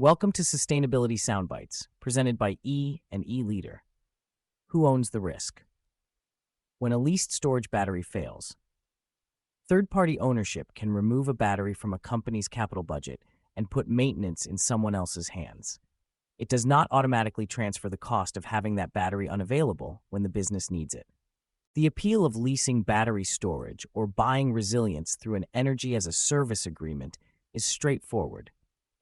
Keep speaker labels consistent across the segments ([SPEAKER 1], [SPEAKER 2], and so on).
[SPEAKER 1] Welcome to Sustainability Soundbites, presented by E and E Leader. Who owns the risk? When a leased storage battery fails, third-party ownership can remove a battery from a company's capital budget and put maintenance in someone else's hands. It does not automatically transfer the cost of having that battery unavailable when the business needs it. The appeal of leasing battery storage or buying resilience through an energy-as-a-service agreement is straightforward.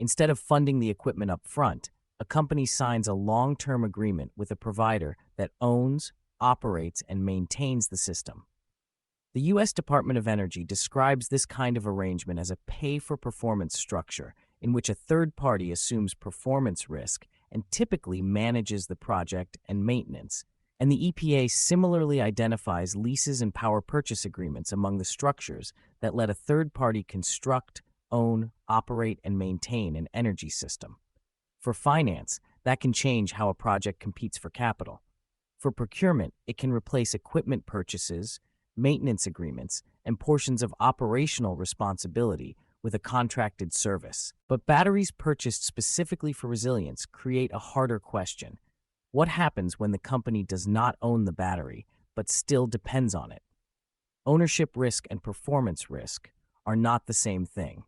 [SPEAKER 1] Instead of funding the equipment up front, a company signs a long-term agreement with a provider that owns, operates, and maintains the system. The U.S. Department of Energy describes this kind of arrangement as a pay-for-performance structure in which a third party assumes performance risk and typically manages the project and maintenance. And the EPA similarly identifies leases and power purchase agreements among the structures that let a third party construct, own, operate, and maintain an energy system. For finance, that can change how a project competes for capital. For procurement, it can replace equipment purchases, maintenance agreements, and portions of operational responsibility with a contracted service. But batteries purchased specifically for resilience create a harder question. What happens when the company does not own the battery, but still depends on it? Ownership risk and performance risk are not the same thing.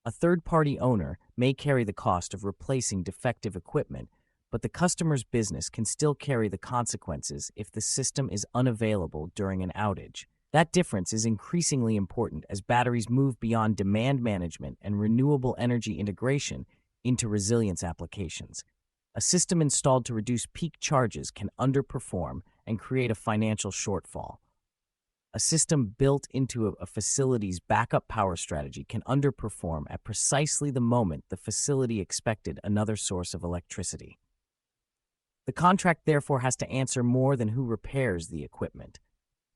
[SPEAKER 1] A third-party owner may carry the cost of replacing defective equipment, but the customer's business can still carry the consequences if the system is unavailable during an outage. That difference is increasingly important as batteries move beyond demand management and renewable energy integration into resilience applications. A system installed to reduce peak charges can underperform and create a financial shortfall. A system built into a facility's backup power strategy can underperform at precisely the moment the facility expected another source of electricity. The contract therefore has to answer more than who repairs the equipment.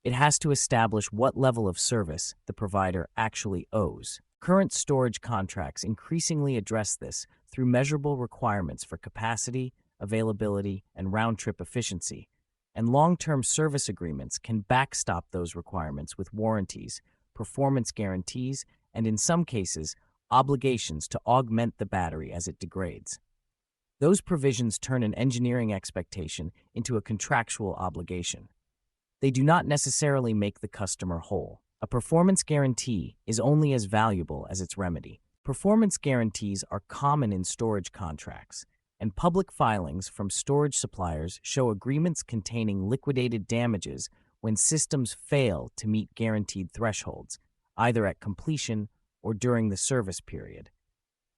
[SPEAKER 1] It has to establish what level of service the provider actually owes. Current storage contracts increasingly address this through measurable requirements for capacity, availability, and round-trip efficiency. And long-term service agreements can backstop those requirements with warranties, performance guarantees, and in some cases, obligations to augment the battery as it degrades. Those provisions turn an engineering expectation into a contractual obligation. They do not necessarily make the customer whole. A performance guarantee is only as valuable as its remedy. Performance guarantees are common in storage contracts, and public filings from storage suppliers show agreements containing liquidated damages when systems fail to meet guaranteed thresholds, either at completion or during the service period.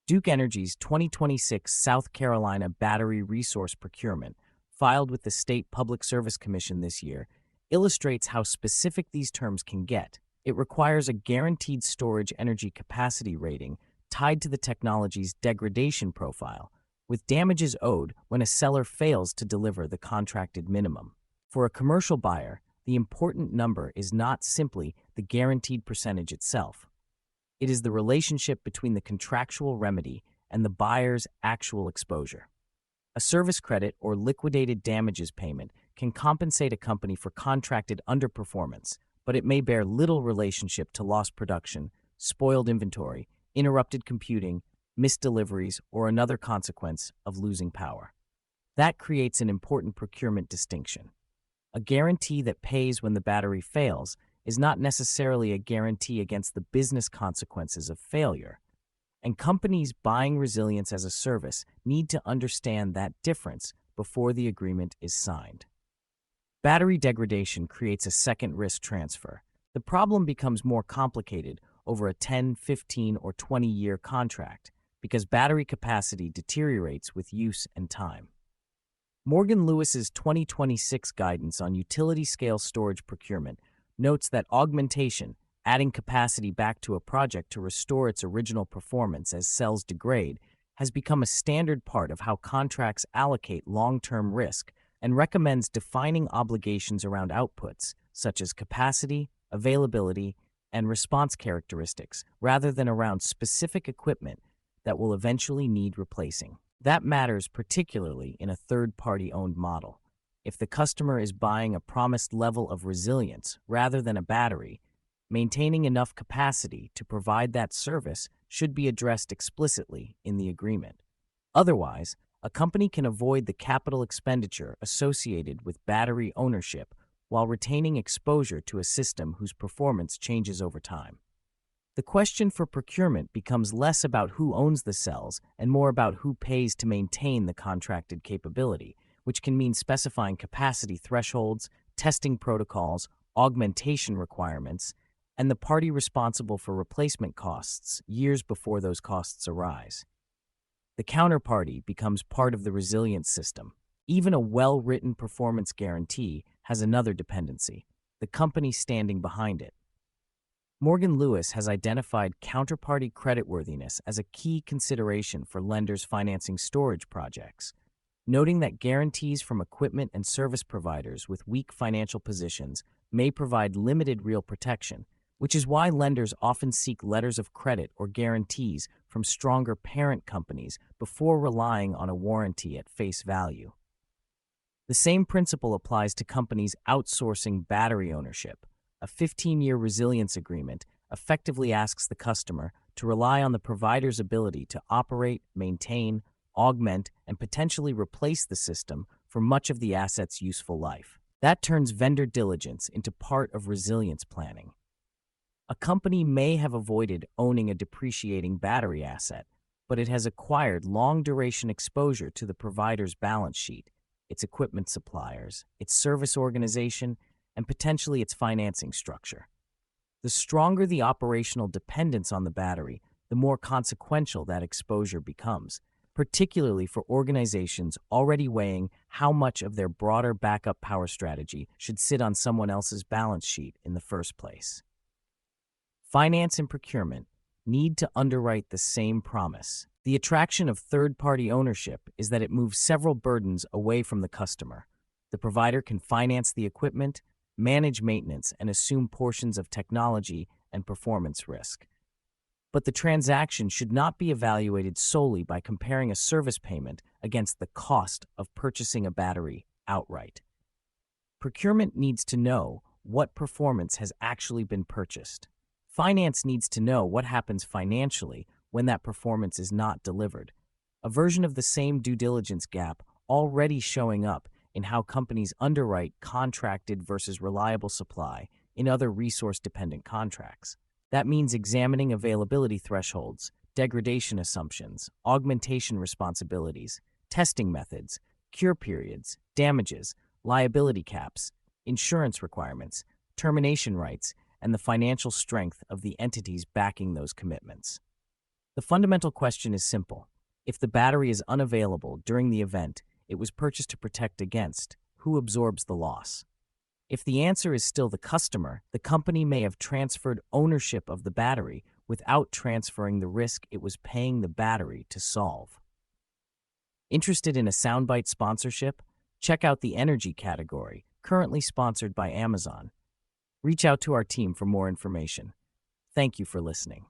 [SPEAKER 1] Duke Energy's 2026 South Carolina Battery Resource Procurement, filed with the State Public Service Commission this year, illustrates how specific these terms can get. It requires a guaranteed storage energy capacity rating tied to the technology's degradation profile, with damages owed when a seller fails to deliver the contracted minimum. For a commercial buyer, the important number is not simply the guaranteed percentage itself. It is the relationship between the contractual remedy and the buyer's actual exposure. A service credit or liquidated damages payment can compensate a company for contracted underperformance, but it may bear little relationship to lost production, spoiled inventory, interrupted computing, missed deliveries, or another consequence of losing power. That creates an important procurement distinction. A guarantee that pays when the battery fails is not necessarily a guarantee against the business consequences of failure, and companies buying resilience as a service need to understand that difference before the agreement is signed. Battery degradation creates a second risk transfer. The problem becomes more complicated over a 10, 15, or 20-year contract, because battery capacity deteriorates with use and time. Morgan Lewis's 2026 guidance on utility-scale storage procurement notes that augmentation, adding capacity back to a project to restore its original performance as cells degrade, has become a standard part of how contracts allocate long-term risk and recommends defining obligations around outputs, such as capacity, availability, and response characteristics, rather than around specific equipment that will eventually need replacing. That matters particularly in a third-party owned model. If the customer is buying a promised level of resilience rather than a battery, maintaining enough capacity to provide that service should be addressed explicitly in the agreement. Otherwise, a company can avoid the capital expenditure associated with battery ownership while retaining exposure to a system whose performance changes over time. The question for procurement becomes less about who owns the cells and more about who pays to maintain the contracted capability, which can mean specifying capacity thresholds, testing protocols, augmentation requirements, and the party responsible for replacement costs years before those costs arise. The counterparty becomes part of the resilience system. Even a well-written performance guarantee has another dependency: the company standing behind it. Morgan Lewis has identified counterparty creditworthiness as a key consideration for lenders financing storage projects, noting that guarantees from equipment and service providers with weak financial positions may provide limited real protection, which is why lenders often seek letters of credit or guarantees from stronger parent companies before relying on a warranty at face value. The same principle applies to companies outsourcing battery ownership. A 15-year resilience agreement effectively asks the customer to rely on the provider's ability to operate, maintain, augment, and potentially replace the system for much of the asset's useful life. That turns vendor diligence into part of resilience planning. A company may have avoided owning a depreciating battery asset, but it has acquired long-duration exposure to the provider's balance sheet, its equipment suppliers, its service organization, and potentially its financing structure. The stronger the operational dependence on the battery, the more consequential that exposure becomes, particularly for organizations already weighing how much of their broader backup power strategy should sit on someone else's balance sheet in the first place. Finance and procurement need to underwrite the same promise. The attraction of third-party ownership is that it moves several burdens away from the customer. The provider can finance the equipment, manage maintenance, and assume portions of technology and performance risk. But the transaction should not be evaluated solely by comparing a service payment against the cost of purchasing a battery outright. Procurement needs to know what performance has actually been purchased. Finance needs to know what happens financially when that performance is not delivered, a version of the same due diligence gap already showing up in how companies underwrite contracted versus reliable supply in other resource-dependent contracts. That means examining availability thresholds, degradation assumptions, augmentation responsibilities, testing methods, cure periods, damages, liability caps, insurance requirements, termination rights, and the financial strength of the entities backing those commitments. The fundamental question is simple. If the battery is unavailable during the event it was purchased to protect against, who absorbs the loss? If the answer is still the customer, the company may have transferred ownership of the battery without transferring the risk it was paying the battery to solve. Interested in a soundbite sponsorship? Check out the energy category, currently sponsored by Amazon. Reach out to our team for more information. Thank you for listening.